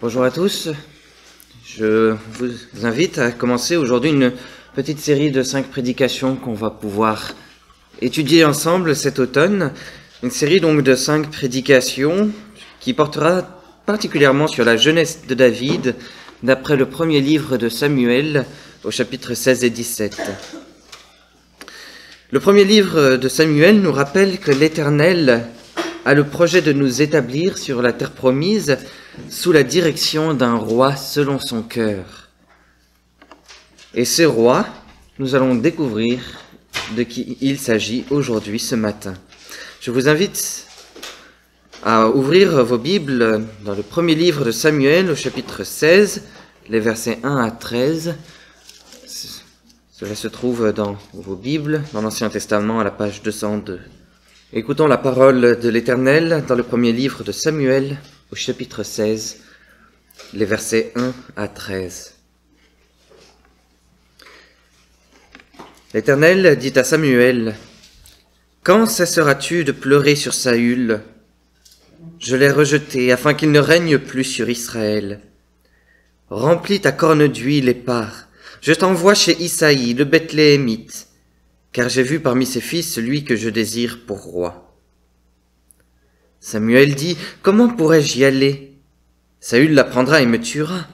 Bonjour à tous, je vous invite à commencer aujourd'hui une petite série de 5 prédications qu'on va pouvoir étudier ensemble cet automne. Une série donc de 5 prédications qui portera particulièrement sur la jeunesse de David d'après le premier livre de Samuel au chapitre 16 et 17. Le premier livre de Samuel nous rappelle que l'Éternel a le projet de nous établir sur la terre promise sous la direction d'un roi selon son cœur. Et ce roi, nous allons découvrir de qui il s'agit aujourd'hui, ce matin. Je vous invite à ouvrir vos Bibles dans le premier livre de Samuel au chapitre 16, les versets 1 à 13. Cela se trouve dans vos Bibles, dans l'Ancien Testament, à la page 202. Écoutons la parole de l'Éternel dans le premier livre de Samuel, au chapitre 16, les versets 1 à 13. L'Éternel dit à Samuel, « Quand cesseras-tu de pleurer sur Saül? Je l'ai rejeté afin qu'il ne règne plus sur Israël. Remplis ta corne d'huile et pars. Je t'envoie chez Isaïe, le Bethléemite, car j'ai vu parmi ses fils celui que je désire pour roi. » Samuel dit, « Comment pourrais-je y aller? Saül l'apprendra et me tuera. »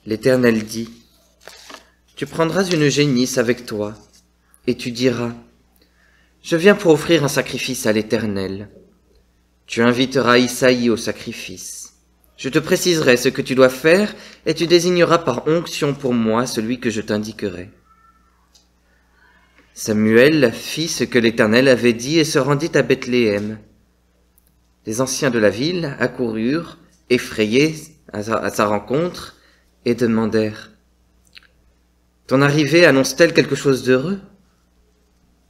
L'Éternel dit, « Tu prendras une génisse avec toi, et tu diras, « Je viens pour offrir un sacrifice à l'Éternel. » Tu inviteras Isaïe au sacrifice. Je te préciserai ce que tu dois faire, et tu désigneras par onction pour moi celui que je t'indiquerai. » Samuel fit ce que l'Éternel avait dit et se rendit à Bethléem. Les anciens de la ville accoururent, effrayés à sa rencontre, et demandèrent, « Ton arrivée annonce-t-elle quelque chose d'heureux ?»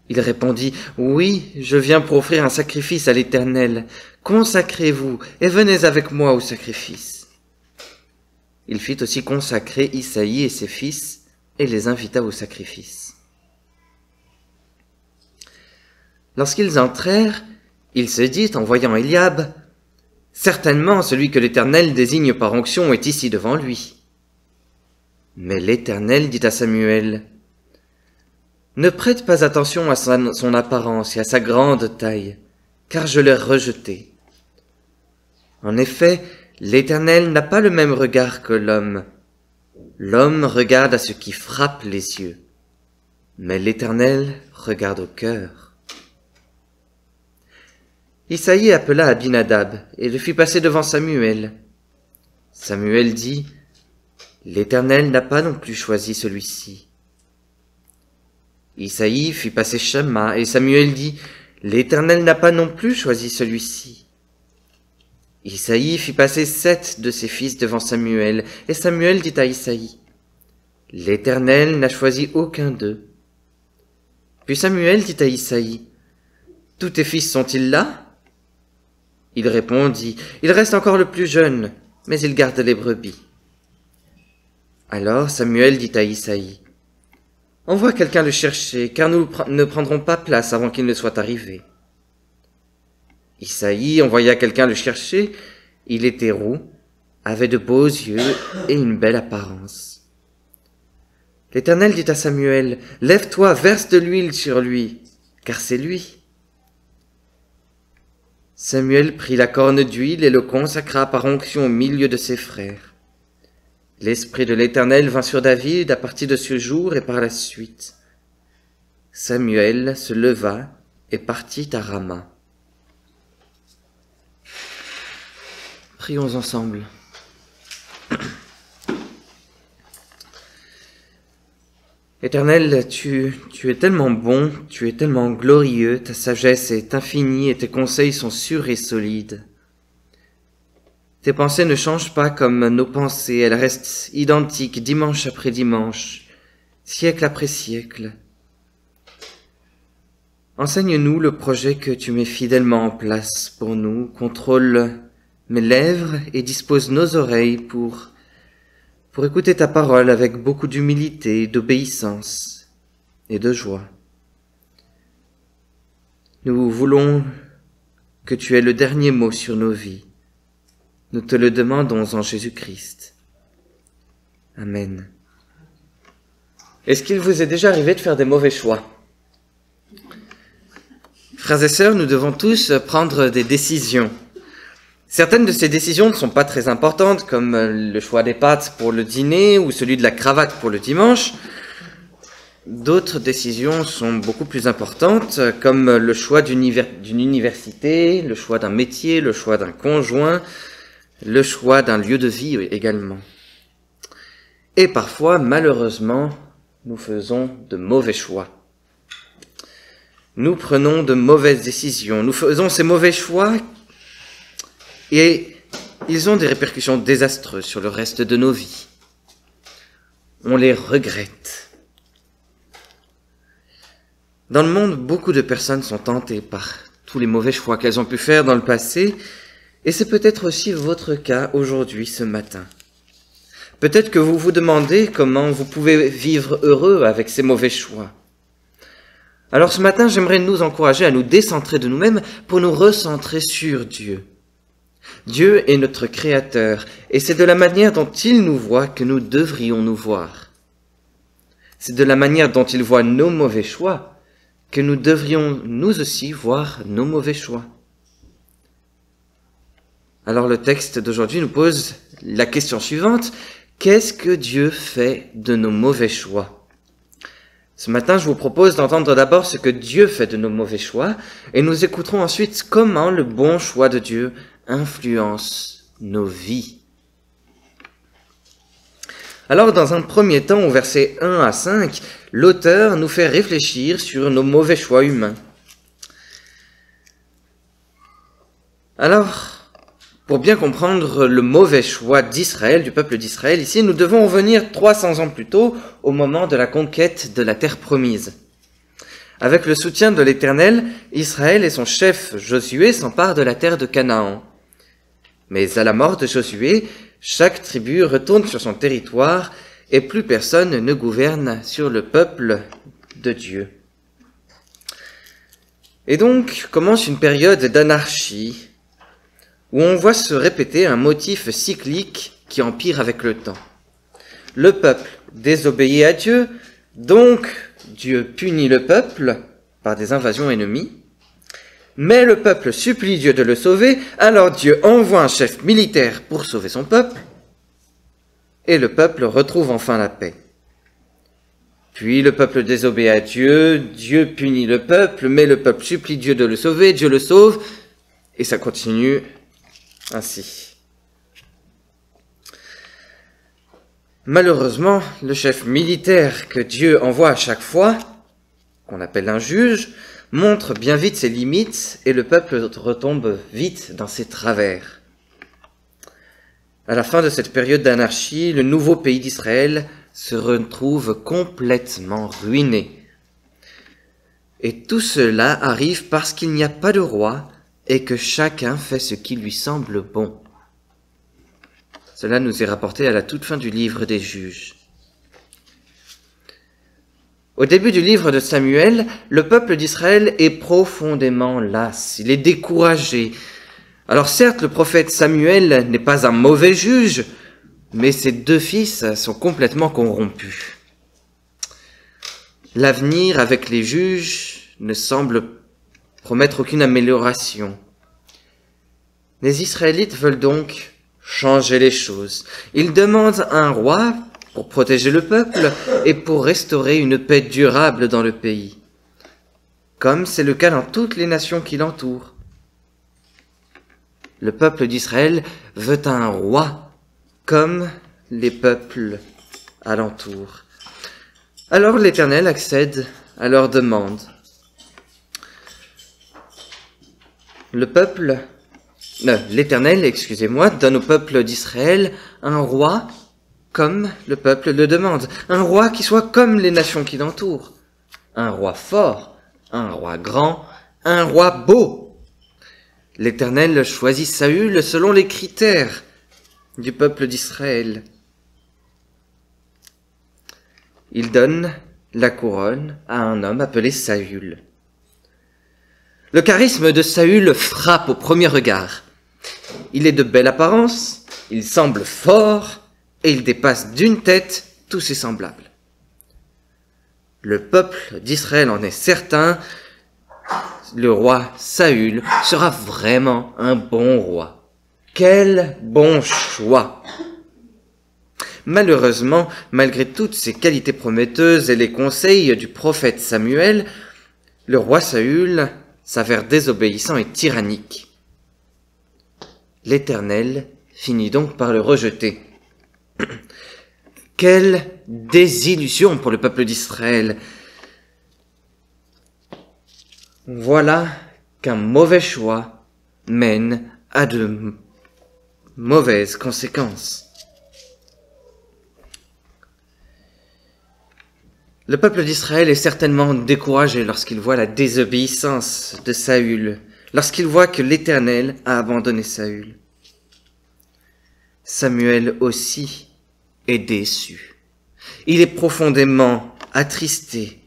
Il répondit, « Oui, je viens pour offrir un sacrifice à l'Éternel. Consacrez-vous et venez avec moi au sacrifice. » Il fit aussi consacrer Isaïe et ses fils et les invita au sacrifice. Lorsqu'ils entrèrent, il se dit, en voyant Éliab, « Certainement, celui que l'Éternel désigne par onction est ici devant lui. » Mais l'Éternel dit à Samuel, « Ne prête pas attention à son apparence et à sa grande taille, car je l'ai rejeté. En effet, l'Éternel n'a pas le même regard que l'homme. L'homme regarde à ce qui frappe les yeux, mais l'Éternel regarde au cœur. » Isaïe appela Abinadab et le fit passer devant Samuel. Samuel dit, « L'Éternel n'a pas non plus choisi celui-ci. » Isaïe fit passer Shamma et Samuel dit, « L'Éternel n'a pas non plus choisi celui-ci. » Isaïe fit passer 7 de ses fils devant Samuel et Samuel dit à Isaïe, « L'Éternel n'a choisi aucun d'eux. » Puis Samuel dit à Isaïe, « Tous tes fils sont-ils là ?» Il répondit, « Il reste encore le plus jeune, mais il garde les brebis. » Alors Samuel dit à Isaïe, « Envoie quelqu'un le chercher, car nous ne prendrons pas place avant qu'il ne soit arrivé. » Isaïe envoya quelqu'un le chercher. Il était roux, avait de beaux yeux et une belle apparence. L'Éternel dit à Samuel, « Lève-toi, verse de l'huile sur lui, car c'est lui. » Samuel prit la corne d'huile et le consacra par onction au milieu de ses frères. L'Esprit de l'Éternel vint sur David à partir de ce jour et par la suite. Samuel se leva et partit à Rama. Prions ensemble. Éternel, tu es tellement bon, tu es tellement glorieux, ta sagesse est infinie et tes conseils sont sûrs et solides. Tes pensées ne changent pas comme nos pensées, elles restent identiques dimanche après dimanche, siècle après siècle. Enseigne-nous le projet que tu mets fidèlement en place pour nous, contrôle mes lèvres et dispose nos oreilles pour écouter ta parole avec beaucoup d'humilité, d'obéissance et de joie. Nous voulons que tu aies le dernier mot sur nos vies. Nous te le demandons en Jésus-Christ. Amen. Est-ce qu'il vous est déjà arrivé de faire des mauvais choix? Frères et sœurs, nous devons tous prendre des décisions. Certaines de ces décisions ne sont pas très importantes, comme le choix des pâtes pour le dîner ou celui de la cravate pour le dimanche. D'autres décisions sont beaucoup plus importantes, comme le choix d'une université, le choix d'un métier, le choix d'un conjoint, le choix d'un lieu de vie également. Et parfois, malheureusement, nous faisons de mauvais choix. Nous prenons de mauvaises décisions. Nous faisons ces mauvais choix et ils ont des répercussions désastreuses sur le reste de nos vies. On les regrette. Dans le monde, beaucoup de personnes sont tentées par tous les mauvais choix qu'elles ont pu faire dans le passé, et c'est peut-être aussi votre cas aujourd'hui, ce matin. Peut-être que vous vous demandez comment vous pouvez vivre heureux avec ces mauvais choix. Alors ce matin, j'aimerais nous encourager à nous décentrer de nous-mêmes pour nous recentrer sur Dieu. Dieu est notre Créateur, et c'est de la manière dont il nous voit que nous devrions nous voir. C'est de la manière dont il voit nos mauvais choix que nous devrions nous aussi voir nos mauvais choix. Alors le texte d'aujourd'hui nous pose la question suivante: qu'est-ce que Dieu fait de nos mauvais choix? Ce matin, je vous propose d'entendre d'abord ce que Dieu fait de nos mauvais choix, et nous écouterons ensuite comment le bon choix de Dieu influence nos vies. Alors, dans un premier temps, au verset 1 à 5, l'auteur nous fait réfléchir sur nos mauvais choix humains. Alors, pour bien comprendre le mauvais choix d'Israël, du peuple d'Israël, ici, nous devons revenir 300 ans plus tôt, au moment de la conquête de la terre promise. Avec le soutien de l'Éternel, Israël et son chef Josué s'emparent de la terre de Canaan. Mais à la mort de Josué, chaque tribu retourne sur son territoire et plus personne ne gouverne sur le peuple de Dieu. Et donc commence une période d'anarchie, où on voit se répéter un motif cyclique qui empire avec le temps. Le peuple désobéit à Dieu, donc Dieu punit le peuple par des invasions ennemies. Mais le peuple supplie Dieu de le sauver, alors Dieu envoie un chef militaire pour sauver son peuple, et le peuple retrouve enfin la paix. Puis le peuple désobéit à Dieu, Dieu punit le peuple, mais le peuple supplie Dieu de le sauver, Dieu le sauve, et ça continue ainsi. Malheureusement, le chef militaire que Dieu envoie à chaque fois, qu'on appelle un juge, montre bien vite ses limites et le peuple retombe vite dans ses travers. À la fin de cette période d'anarchie, le nouveau pays d'Israël se retrouve complètement ruiné. Et tout cela arrive parce qu'il n'y a pas de roi et que chacun fait ce qui lui semble bon. Cela nous est rapporté à la toute fin du livre des Juges. Au début du livre de Samuel, le peuple d'Israël est profondément las, il est découragé. Alors certes, le prophète Samuel n'est pas un mauvais juge, mais ses deux fils sont complètement corrompus. L'avenir avec les juges ne semble promettre aucune amélioration. Les Israélites veulent donc changer les choses. Ils demandent un roi pour protéger le peuple et pour restaurer une paix durable dans le pays, comme c'est le cas dans toutes les nations qui l'entourent. Le peuple d'Israël veut un roi, comme les peuples alentour. Alors l'Éternel accède à leur demande. L'Éternel, donne au peuple d'Israël un roi comme le peuple le demande. Un roi qui soit comme les nations qui l'entourent. Un roi fort, un roi grand, un roi beau. L'Éternel choisit Saül selon les critères du peuple d'Israël. Il donne la couronne à un homme appelé Saül. Le charisme de Saül frappe au premier regard. Il est de belle apparence, il semble fort, et il dépasse d'une tête tous ses semblables. Le peuple d'Israël en est certain, le roi Saül sera vraiment un bon roi. Quel bon choix! Malheureusement, malgré toutes ses qualités prometteuses et les conseils du prophète Samuel, le roi Saül s'avère désobéissant et tyrannique. L'Éternel finit donc par le rejeter. Quelle désillusion pour le peuple d'Israël! Voilà qu'un mauvais choix mène à de mauvaises conséquences. Le peuple d'Israël est certainement découragé lorsqu'il voit la désobéissance de Saül, lorsqu'il voit que l'Éternel a abandonné Saül. Samuel aussi est déçu. Il est profondément attristé.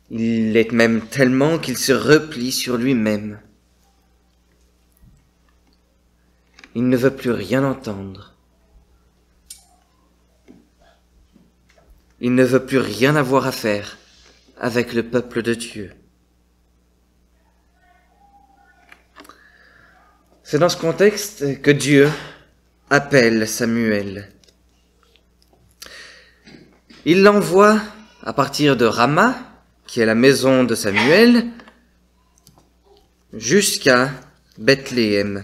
Il l'est même tellement qu'il se replie sur lui-même. Il ne veut plus rien entendre. Il ne veut plus rien avoir à faire avec le peuple de Dieu. C'est dans ce contexte que Dieu appelle Samuel. Il l'envoie à partir de Rama, qui est la maison de Samuel, jusqu'à Bethléem,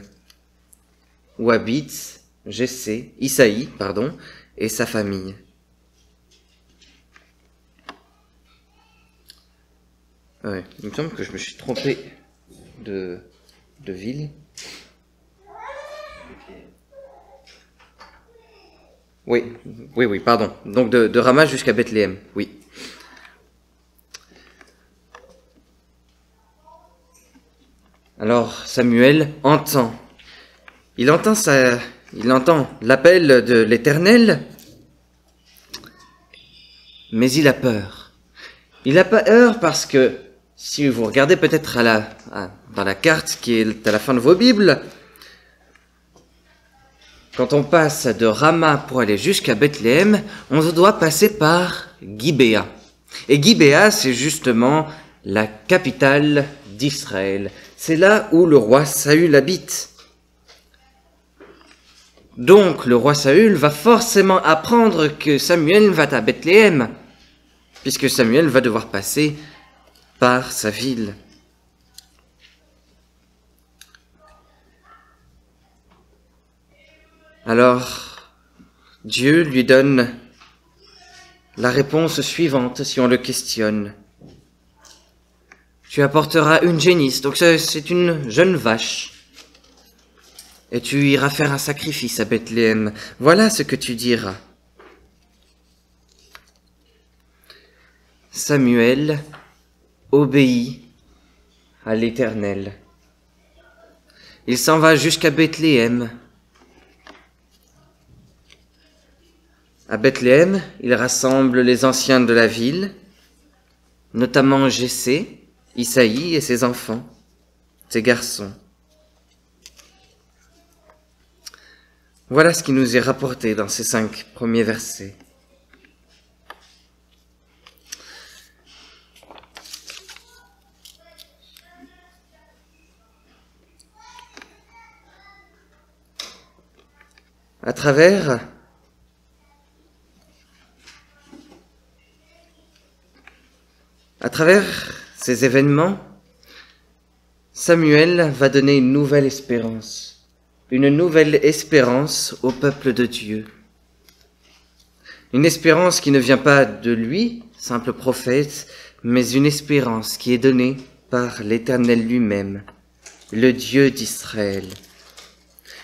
où habitent Isaïe, et sa famille. Ouais, il me semble que je me suis trompé de ville. Oui, pardon. Donc de Rama jusqu'à Bethléem, oui. Alors Samuel entend. Il entend l'appel de l'Éternel, mais il a peur. Il a peur parce que, si vous regardez peut-être dans la carte qui est à la fin de vos Bibles, quand on passe de Rama pour aller jusqu'à Bethléem, on doit passer par Gibéa. Et Gibéa, c'est justement la capitale d'Israël. C'est là où le roi Saül habite. Donc le roi Saül va forcément apprendre que Samuel va à Bethléem, puisque Samuel va devoir passer par sa ville. Alors, Dieu lui donne la réponse suivante si on le questionne. Tu apporteras une génisse, donc c'est une jeune vache, et tu iras faire un sacrifice à Bethléem. Voilà ce que tu diras. Samuel obéit à l'Éternel. Il s'en va jusqu'à Bethléem. À Bethléem, il rassemble les anciens de la ville, notamment Jessé, Isaïe et ses enfants, ses garçons. Voilà ce qui nous est rapporté dans ces 5 premiers versets. À travers ces événements, Samuel va donner une nouvelle espérance au peuple de Dieu. Une espérance qui ne vient pas de lui, simple prophète, mais une espérance qui est donnée par l'Éternel lui-même, le Dieu d'Israël.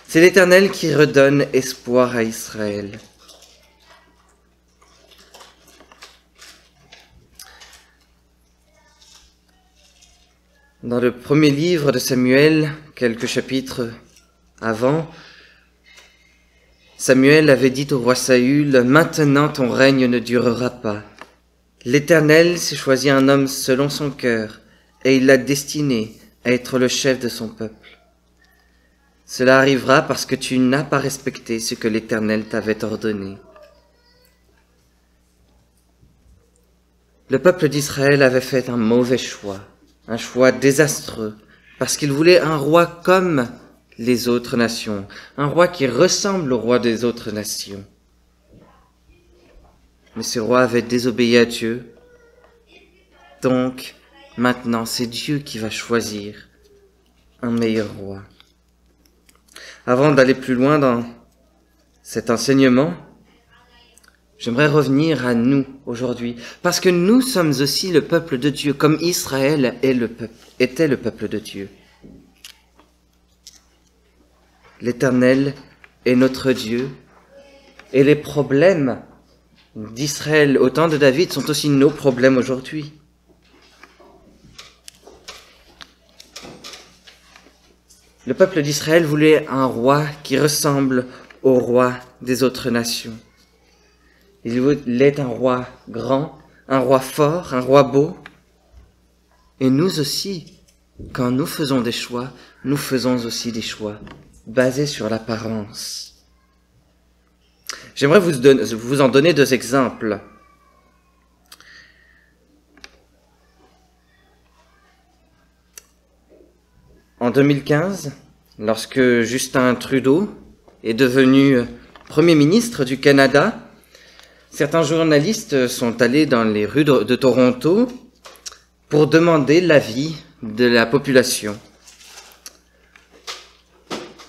C'est l'Éternel qui redonne espoir à Israël. Dans le premier livre de Samuel, quelques chapitres avant, Samuel avait dit au roi Saül, « Maintenant ton règne ne durera pas. L'Éternel s'est choisi un homme selon son cœur, et il l'a destiné à être le chef de son peuple. Cela arrivera parce que tu n'as pas respecté ce que l'Éternel t'avait ordonné. Le peuple d'Israël avait fait un mauvais choix, un choix désastreux, parce qu'il voulait un roi comme les autres nations, un roi qui ressemble au roi des autres nations. Mais ce roi avait désobéi à Dieu, donc maintenant c'est Dieu qui va choisir un meilleur roi. Avant d'aller plus loin dans cet enseignement, j'aimerais revenir à nous aujourd'hui, parce que nous sommes aussi le peuple de Dieu, comme Israël était le peuple de Dieu. L'Éternel est notre Dieu, et les problèmes d'Israël au temps de David sont aussi nos problèmes aujourd'hui. Le peuple d'Israël voulait un roi qui ressemble au roi des autres nations. Il voulait un roi grand, un roi fort, un roi beau. Et nous aussi, quand nous faisons des choix, nous faisons aussi des choix basés sur l'apparence. J'aimerais vous en donner 2 exemples. En 2015, lorsque Justin Trudeau est devenu Premier ministre du Canada, certains journalistes sont allés dans les rues de Toronto pour demander l'avis de la population.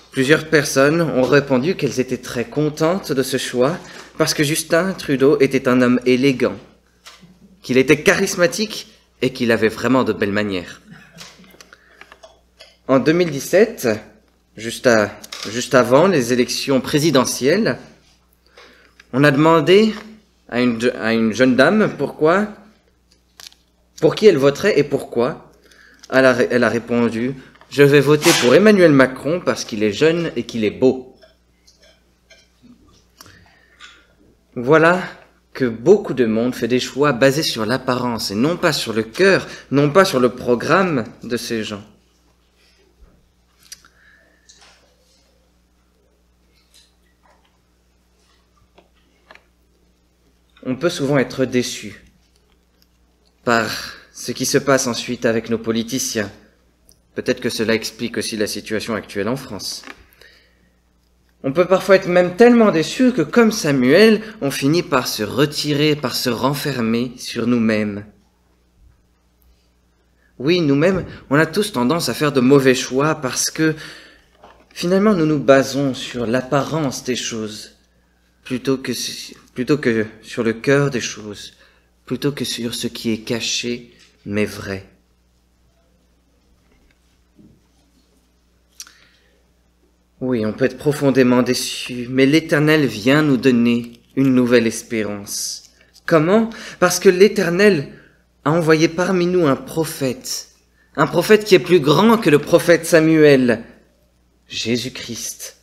Plusieurs personnes ont répondu qu'elles étaient très contentes de ce choix parce que Justin Trudeau était un homme élégant, qu'il était charismatique et qu'il avait vraiment de belles manières. En 2017, juste avant les élections présidentielles, on a demandé à une jeune dame pour qui elle voterait et pourquoi. Elle a répondu « Je vais voter pour Emmanuel Macron parce qu'il est jeune et qu'il est beau. » Voilà que beaucoup de monde fait des choix basés sur l'apparence et non pas sur le cœur, non pas sur le programme de ces gens. On peut souvent être déçu par ce qui se passe ensuite avec nos politiciens. Peut-être que cela explique aussi la situation actuelle en France. On peut parfois être même tellement déçu que, comme Samuel, on finit par se retirer, par se renfermer sur nous-mêmes. Oui, nous-mêmes, on a tous tendance à faire de mauvais choix parce que, finalement, nous nous basons sur l'apparence des choses, plutôt que sur le cœur des choses, plutôt que sur ce qui est caché, mais vrai. Oui, on peut être profondément déçu, mais l'Éternel vient nous donner une nouvelle espérance. Comment? Parce que l'Éternel a envoyé parmi nous un prophète qui est plus grand que le prophète Samuel, Jésus-Christ.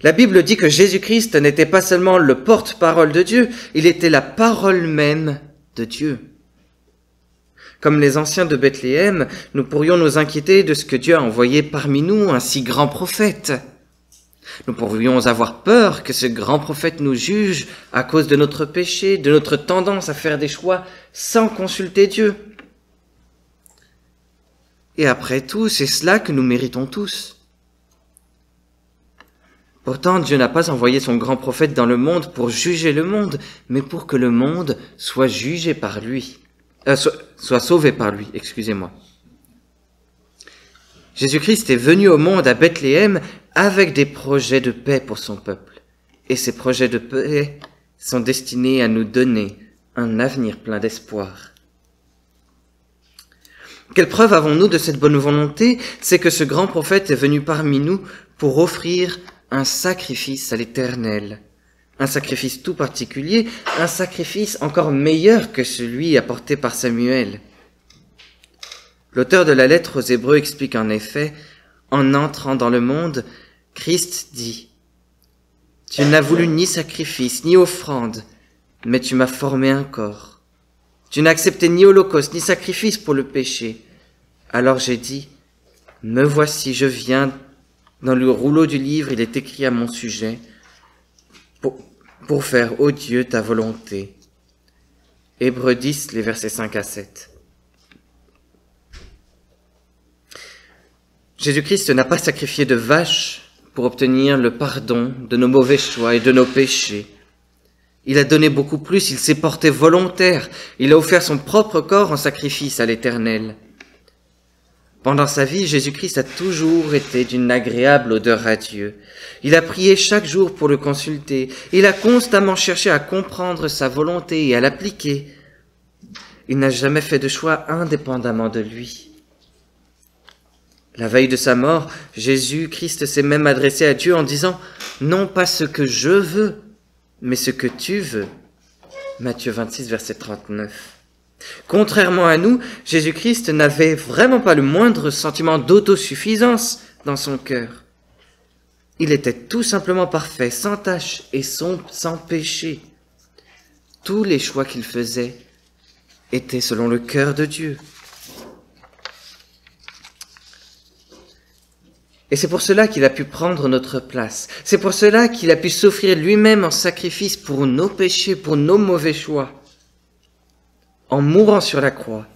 La Bible dit que Jésus-Christ n'était pas seulement le porte-parole de Dieu, il était la parole même de Dieu. Comme les anciens de Bethléem, nous pourrions nous inquiéter de ce que Dieu a envoyé parmi nous, un si grand prophète. Nous pourrions avoir peur que ce grand prophète nous juge à cause de notre péché, de notre tendance à faire des choix sans consulter Dieu. Et après tout, c'est cela que nous méritons tous. Pourtant, Dieu n'a pas envoyé son grand prophète dans le monde pour juger le monde, mais pour que le monde soit jugé par lui, soit sauvé par lui, excusez-moi. Jésus-Christ est venu au monde à Bethléem avec des projets de paix pour son peuple. Et ces projets de paix sont destinés à nous donner un avenir plein d'espoir. Quelle preuve avons-nous de cette bonne volonté? C'est que ce grand prophète est venu parmi nous pour offrir un sacrifice à l'Éternel. Un sacrifice tout particulier, un sacrifice encore meilleur que celui apporté par Samuel. L'auteur de la lettre aux Hébreux explique en effet, en entrant dans le monde, Christ dit « Tu n'as voulu ni sacrifice, ni offrande, mais tu m'as formé un corps. Tu n'as accepté ni holocauste, ni sacrifice pour le péché. Alors j'ai dit, me voici, je viens Dans le rouleau du livre, il est écrit à mon sujet, pour faire, ô Dieu, ta volonté. Hébreux 10, les versets 5 à 7. Jésus-Christ n'a pas sacrifié de vache pour obtenir le pardon de nos mauvais choix et de nos péchés. Il a donné beaucoup plus, il s'est porté volontaire, il a offert son propre corps en sacrifice à l'Éternel. Pendant sa vie, Jésus-Christ a toujours été d'une agréable odeur à Dieu. Il a prié chaque jour pour le consulter. Il a constamment cherché à comprendre sa volonté et à l'appliquer. Il n'a jamais fait de choix indépendamment de lui. La veille de sa mort, Jésus-Christ s'est même adressé à Dieu en disant « Non pas ce que je veux, mais ce que tu veux ». Matthieu 26, verset 39. Contrairement à nous, Jésus-Christ n'avait vraiment pas le moindre sentiment d'autosuffisance dans son cœur. Il était tout simplement parfait, sans tache et sans péché. Tous les choix qu'il faisait étaient selon le cœur de Dieu. Et c'est pour cela qu'il a pu prendre notre place. C'est pour cela qu'il a pu s'offrir lui-même en sacrifice pour nos péchés, pour nos mauvais choix. En mourant sur la croix,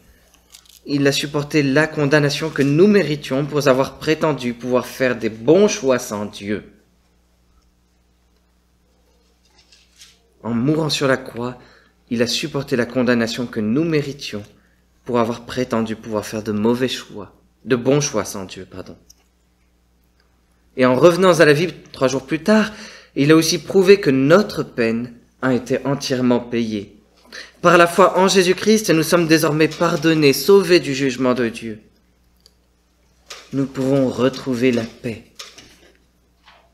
il a supporté la condamnation que nous méritions pour avoir prétendu pouvoir faire des bons choix sans Dieu. En mourant sur la croix, il a supporté la condamnation que nous méritions pour avoir prétendu pouvoir faire de mauvais choix, de bons choix sans Dieu, pardon. Et en revenant à la vie 3 jours plus tard, il a aussi prouvé que notre peine a été entièrement payée. Par la foi en Jésus-Christ, nous sommes désormais pardonnés, sauvés du jugement de Dieu. Nous pouvons retrouver la paix.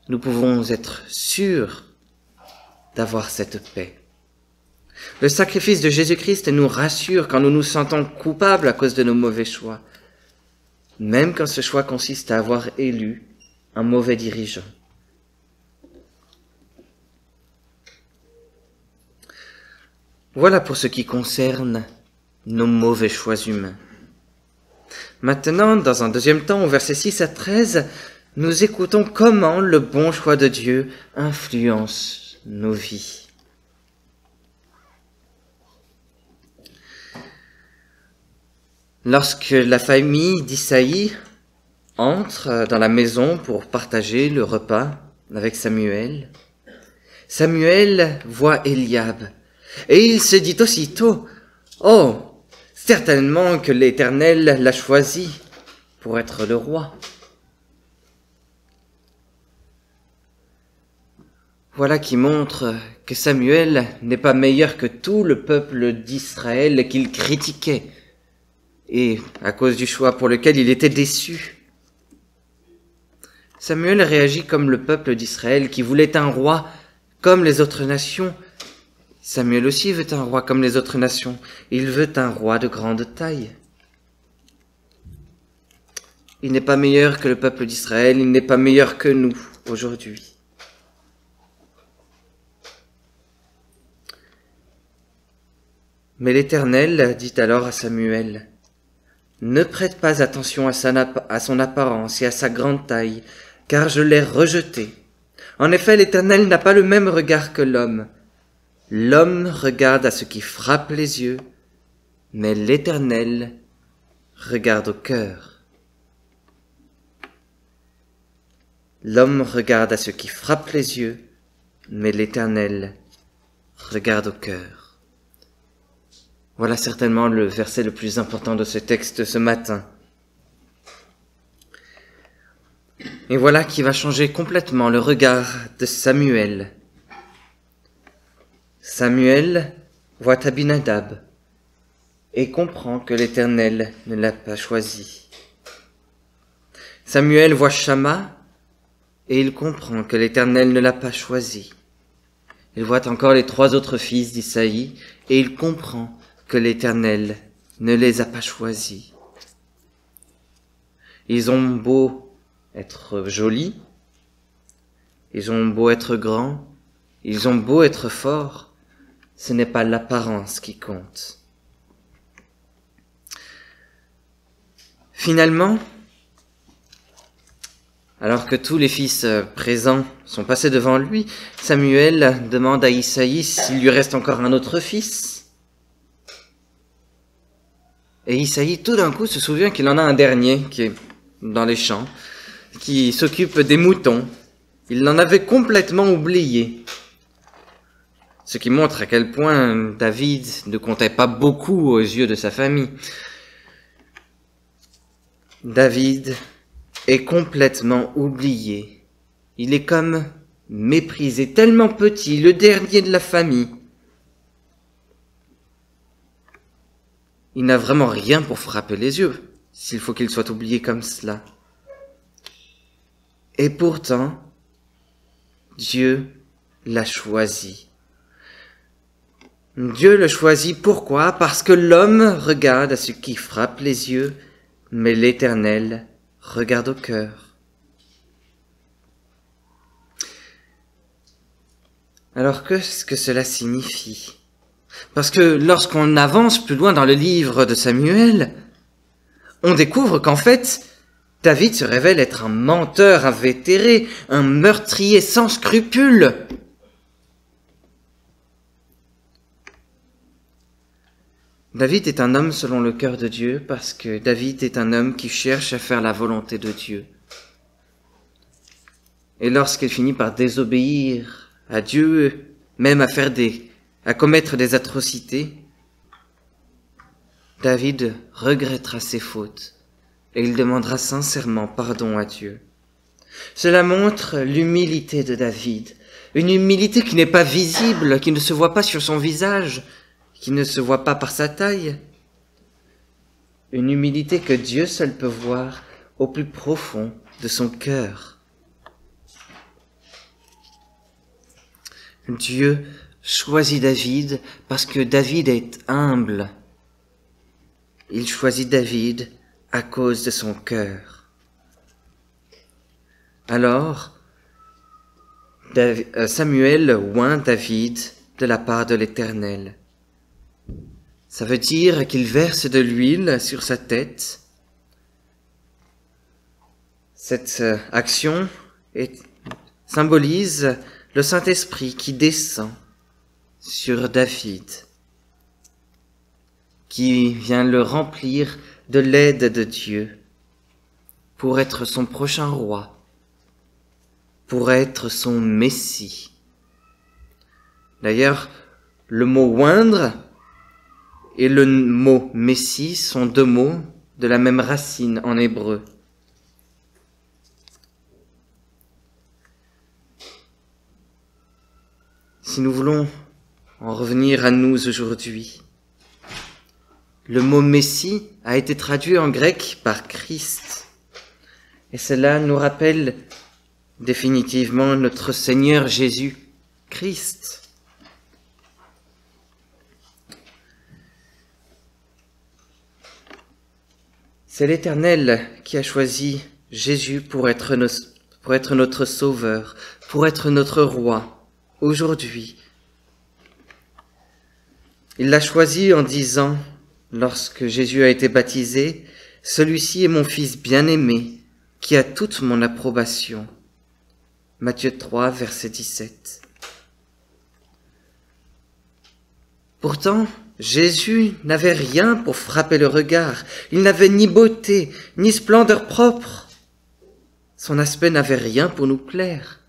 Nous pouvons être sûrs d'avoir cette paix. Le sacrifice de Jésus-Christ nous rassure quand nous nous sentons coupables à cause de nos mauvais choix, même quand ce choix consiste à avoir élu un mauvais dirigeant. Voilà pour ce qui concerne nos mauvais choix humains. Maintenant, dans un deuxième temps, au verset 6 à 13, nous écoutons comment le bon choix de Dieu influence nos vies. Lorsque la famille d'Isaïe entre dans la maison pour partager le repas avec Samuel, Samuel voit Eliab. Et il se dit aussitôt, « Oh, certainement que l'Éternel l'a choisi pour être le roi. » Voilà qui montre que Samuel n'est pas meilleur que tout le peuple d'Israël qu'il critiquait, et à cause du choix pour lequel il était déçu. Samuel réagit comme le peuple d'Israël qui voulait un roi comme les autres nations. Samuel aussi veut un roi comme les autres nations. Il veut un roi de grande taille. Il n'est pas meilleur que le peuple d'Israël, il n'est pas meilleur que nous aujourd'hui. Mais l'Éternel dit alors à Samuel, « Ne prête pas attention à son apparence et à sa grande taille, car je l'ai rejeté. En effet, l'Éternel n'a pas le même regard que l'homme. L'homme regarde à ce qui frappe les yeux, mais l'Éternel regarde au cœur. » L'homme regarde à ce qui frappe les yeux, mais l'Éternel regarde au cœur. Voilà certainement le verset le plus important de ce texte ce matin. Et voilà qui va changer complètement le regard de Samuel. Samuel voit Abinadab et comprend que l'Éternel ne l'a pas choisi. Samuel voit Shamma et il comprend que l'Éternel ne l'a pas choisi. Il voit encore les 3 autres fils d'Isaïe et il comprend que l'Éternel ne les a pas choisis. Ils ont beau être jolis, ils ont beau être grands, ils ont beau être forts, ce n'est pas l'apparence qui compte. Finalement, Alors que tous les fils présents sont passés devant lui, Samuel demande à Isaïe s'il lui reste encore un autre fils. Et Isaïe, tout d'un coup, se souvient qu'il en a un dernier qui est dans les champs, qui s'occupe des moutons. Il l'en avait complètement oublié. Ce qui montre à quel point David ne comptait pas beaucoup aux yeux de sa famille. David est complètement oublié. Il est comme méprisé, tellement petit, le dernier de la famille. Il n'a vraiment rien pour frapper les yeux, s'il faut qu'il soit oublié comme cela. Et pourtant, Dieu l'a choisi. Dieu le choisit, pourquoi? Parce que l'homme regarde à ce qui frappe les yeux, mais l'Éternel regarde au cœur. Alors qu'est-ce que cela signifie? Parce que lorsqu'on avance plus loin dans le livre de Samuel, on découvre qu'en fait, David se révèle être un menteur invétéré, un meurtrier sans scrupules. David est un homme selon le cœur de Dieu parce que David est un homme qui cherche à faire la volonté de Dieu. Et lorsqu'il finit par désobéir à Dieu, même à commettre des atrocités, David regrettera ses fautes et il demandera sincèrement pardon à Dieu. Cela montre l'humilité de David, une humilité qui n'est pas visible, qui ne se voit pas sur son visage, qui ne se voit pas par sa taille. Une humilité que Dieu seul peut voir au plus profond de son cœur. Dieu choisit David parce que David est humble. Il choisit David à cause de son cœur. Alors, Samuel oint David de la part de l'Éternel. Ça veut dire qu'il verse de l'huile sur sa tête. Cette action symbolise le Saint-Esprit qui descend sur David, qui vient le remplir de l'aide de Dieu pour être son prochain roi, pour être son Messie. D'ailleurs, le mot oindre et le mot Messie sont deux mots de la même racine en hébreu. Si nous voulons en revenir à nous aujourd'hui, le mot Messie a été traduit en grec par Christ. Et cela nous rappelle définitivement notre Seigneur Jésus-Christ. C'est l'Éternel qui a choisi Jésus pour être notre Sauveur, pour être notre Roi, aujourd'hui. Il l'a choisi en disant, lorsque Jésus a été baptisé, « Celui-ci est mon Fils bien-aimé, qui a toute mon approbation. » Matthieu 3, verset 17. Pourtant, Jésus n'avait rien pour frapper le regard. Il n'avait ni beauté, ni splendeur propre. Son aspect n'avait rien pour nous plaire,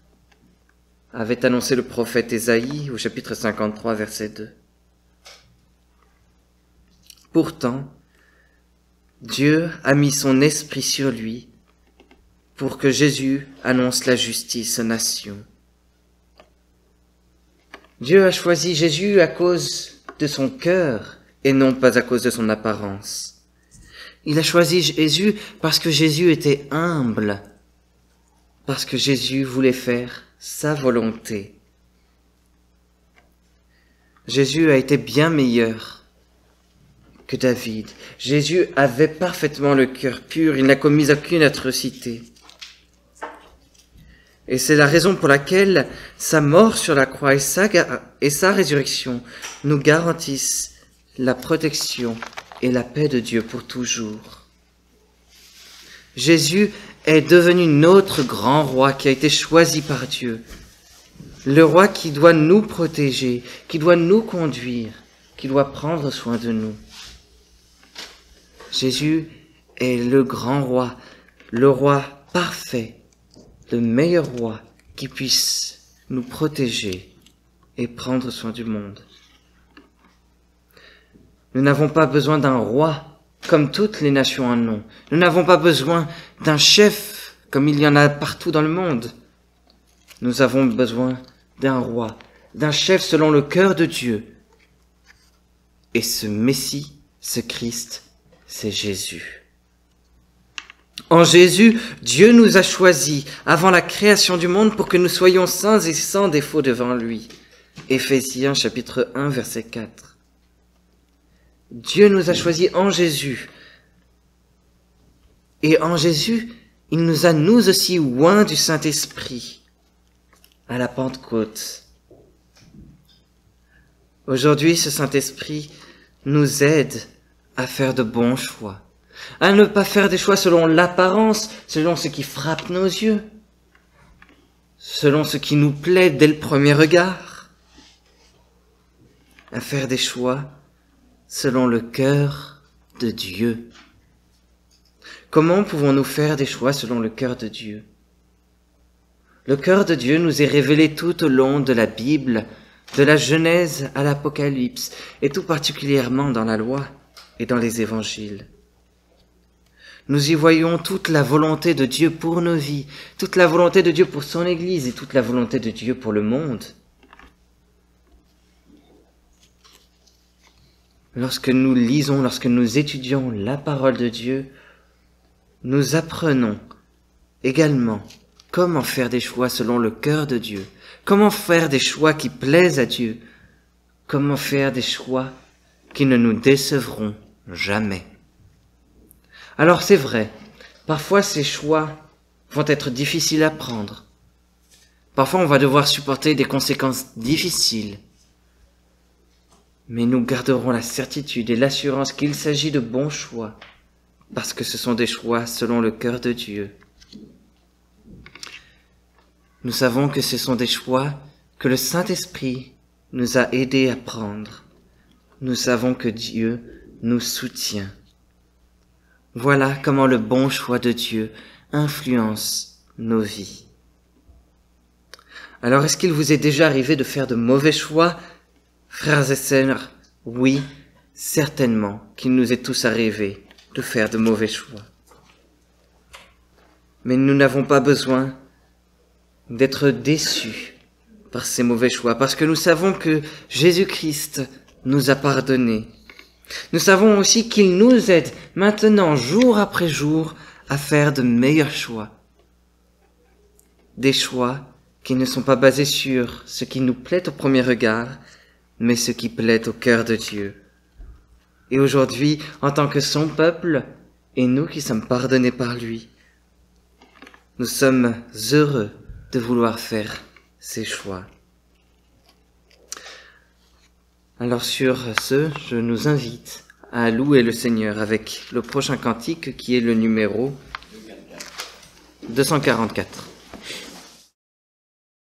avait annoncé le prophète Ésaïe au chapitre 53, verset 2. Pourtant, Dieu a mis son esprit sur lui pour que Jésus annonce la justice aux nations. Dieu a choisi Jésus à cause de son cœur et non pas à cause de son apparence. Il a choisi Jésus parce que Jésus était humble, parce que Jésus voulait faire sa volonté. Jésus a été bien meilleur que David. Jésus avait parfaitement le cœur pur, il n'a commis aucune atrocité. Et c'est la raison pour laquelle sa mort sur la croix et sa résurrection nous garantissent la protection et la paix de Dieu pour toujours. Jésus est devenu notre grand roi qui a été choisi par Dieu. Le roi qui doit nous protéger, qui doit nous conduire, qui doit prendre soin de nous. Jésus est le grand roi, le roi parfait, le meilleur roi qui puisse nous protéger et prendre soin du monde. Nous n'avons pas besoin d'un roi comme toutes les nations en ont. Nous n'avons pas besoin d'un chef comme il y en a partout dans le monde. Nous avons besoin d'un roi, d'un chef selon le cœur de Dieu. Et ce Messie, ce Christ, c'est Jésus. En Jésus, Dieu nous a choisis avant la création du monde pour que nous soyons saints et sans défaut devant lui. Éphésiens chapitre 1, verset 4. Dieu nous a choisis en Jésus. Et en Jésus, il nous a nous aussi oints du Saint-Esprit à la Pentecôte. Aujourd'hui, ce Saint-Esprit nous aide à faire de bons choix, à ne pas faire des choix selon l'apparence, selon ce qui frappe nos yeux, selon ce qui nous plaît dès le premier regard, à faire des choix selon le cœur de Dieu. Comment pouvons-nous faire des choix selon le cœur de Dieu? Le cœur de Dieu nous est révélé tout au long de la Bible, de la Genèse à l'Apocalypse, et tout particulièrement dans la loi et dans les évangiles. Nous y voyons toute la volonté de Dieu pour nos vies, toute la volonté de Dieu pour son Église et toute la volonté de Dieu pour le monde. Lorsque nous lisons, lorsque nous étudions la parole de Dieu, nous apprenons également comment faire des choix selon le cœur de Dieu, comment faire des choix qui plaisent à Dieu, comment faire des choix qui ne nous décevront jamais. Alors c'est vrai, parfois ces choix vont être difficiles à prendre. Parfois on va devoir supporter des conséquences difficiles. Mais nous garderons la certitude et l'assurance qu'il s'agit de bons choix, parce que ce sont des choix selon le cœur de Dieu. Nous savons que ce sont des choix que le Saint-Esprit nous a aidés à prendre. Nous savons que Dieu nous soutient. Voilà comment le bon choix de Dieu influence nos vies. Alors, est-ce qu'il vous est déjà arrivé de faire de mauvais choix, frères et sœurs? Oui, certainement qu'il nous est tous arrivé de faire de mauvais choix. Mais nous n'avons pas besoin d'être déçus par ces mauvais choix, parce que nous savons que Jésus-Christ nous a pardonné. Nous savons aussi qu'il nous aide maintenant, jour après jour, à faire de meilleurs choix. Des choix qui ne sont pas basés sur ce qui nous plaît au premier regard, mais ce qui plaît au cœur de Dieu. Et aujourd'hui, en tant que son peuple, et nous qui sommes pardonnés par lui, nous sommes heureux de vouloir faire ces choix. Alors sur ce, je nous invite à louer le Seigneur avec le prochain cantique qui est le numéro 244.